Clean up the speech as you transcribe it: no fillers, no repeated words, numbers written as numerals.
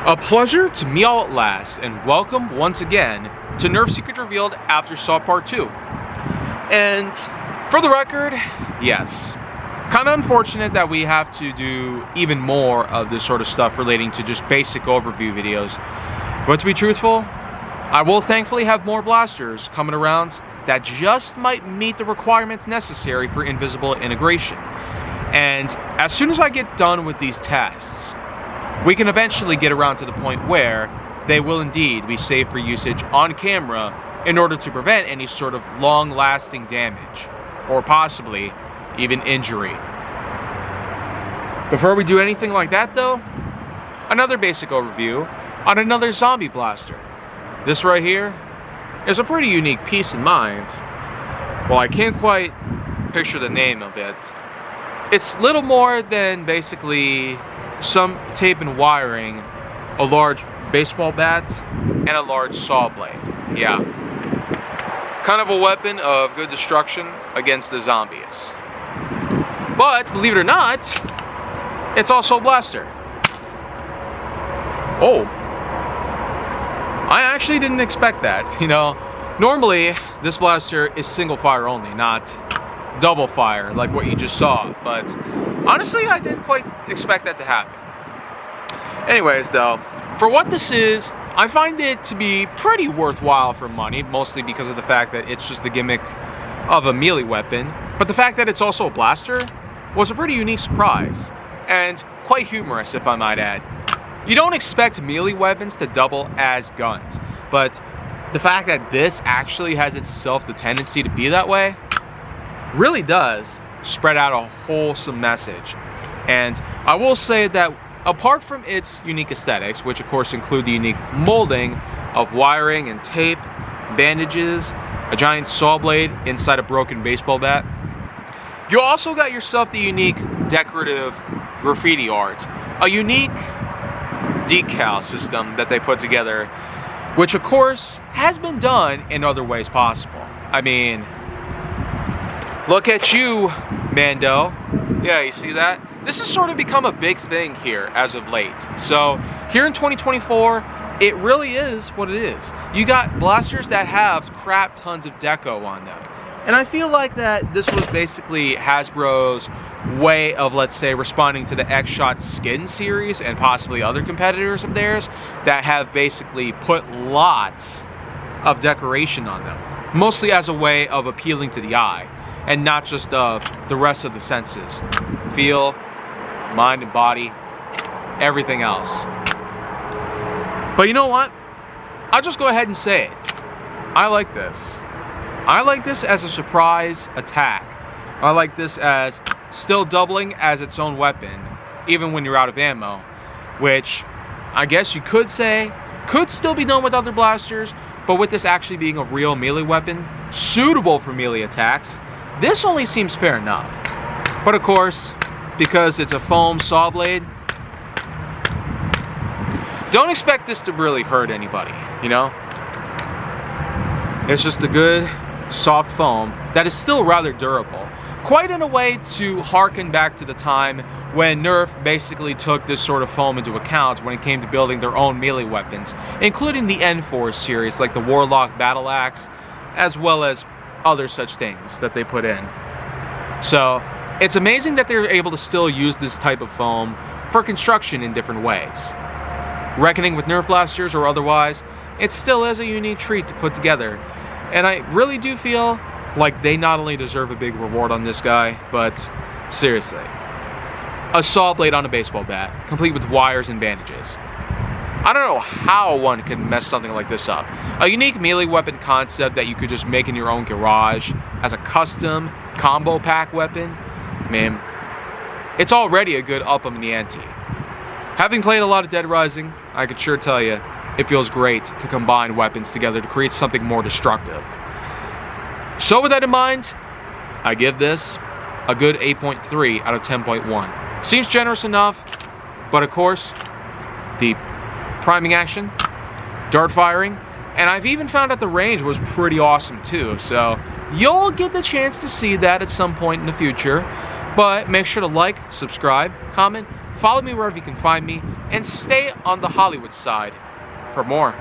A pleasure to meet all at last, and welcome once again to Nerf Secret Revealed Aftersought Part 2. And for the record, yes, kind of unfortunate that we have to do even more of this sort of stuff relating to just basic overview videos. But to be truthful, I will thankfully have more blasters coming around that just might meet the requirements necessary for invisible integration. And as soon as I get done with these tests, we can eventually get around to the point where they will indeed be safe for usage on camera in order to prevent any sort of long-lasting damage, or possibly even injury. Before we do anything like that though, another basic overview on another zombie blaster. This right here is a pretty unique piece in mind. Well, I can't quite picture the name of it. It's little more than basically some tape and wiring, a large baseball bat, and a large saw blade. Yeah. Kind of a weapon of good destruction against the zombies. But, believe it or not, it's also a blaster. Oh. I actually didn't expect that, you know. Normally, this blaster is single fire only, not double fire like what you just saw, but honestly, I didn't quite expect that to happen. Anyways though, for what this is, I find it to be pretty worthwhile for money, mostly because of the fact that it's just the gimmick of a melee weapon, but the fact that it's also a blaster was a pretty unique surprise, and quite humorous if I might add. You don't expect melee weapons to double as guns, but the fact that this actually has itself the tendency to be that way really does spread out a wholesome message. And I will say that apart from its unique aesthetics, which of course include the unique molding of wiring and tape, bandages, a giant saw blade inside a broken baseball bat, you also got yourself the unique decorative graffiti art, a unique decal system that they put together, which of course has been done in other ways possible. I mean, look at you, Mando. Yeah, you see that? This has sort of become a big thing here as of late. So here in 2024, it really is what it is. You got blasters that have crap tons of deco on them. And I feel like that this was basically Hasbro's way of, let's say, responding to the X-Shot Skin series and possibly other competitors of theirs that have basically put lots of decoration on them, mostly as a way of appealing to the eye and not just of the rest of the senses. Feel, mind and body, everything else. But you know what? I'll just go ahead and say it. I like this. I like this as a surprise attack. I like this as still doubling as its own weapon, even when you're out of ammo, which I guess you could say could still be done with other blasters, but with this actually being a real melee weapon, suitable for melee attacks, this only seems fair enough. But of course, because it's a foam saw blade, don't expect this to really hurt anybody, you know? It's just a good, soft foam that is still rather durable. Quite in a way to harken back to the time when Nerf basically took this sort of foam into account when it came to building their own melee weapons, including the N4 series like the Warlock Battle Axe, as well as other such things that they put in. So it's amazing that they're able to still use this type of foam for construction in different ways. Reckoning with Nerf blasters or otherwise, it still is a unique treat to put together. And I really do feel like they not only deserve a big reward on this guy, but seriously, a saw blade on a baseball bat, complete with wires and bandages. I don't know how one could mess something like this up. A unique melee weapon concept that you could just make in your own garage as a custom combo pack weapon, man, it's already a good up in the ante. Having played a lot of Dead Rising, I could sure tell you, it feels great to combine weapons together to create something more destructive. So with that in mind, I give this a good 8.3 out of 10.1. Seems generous enough, but of course, the priming action, dart firing, and I've even found out the range was pretty awesome too, so you'll get the chance to see that at some point in the future. But make sure to like, subscribe, comment, follow me wherever you can find me, and stay on the Hollywood side for more.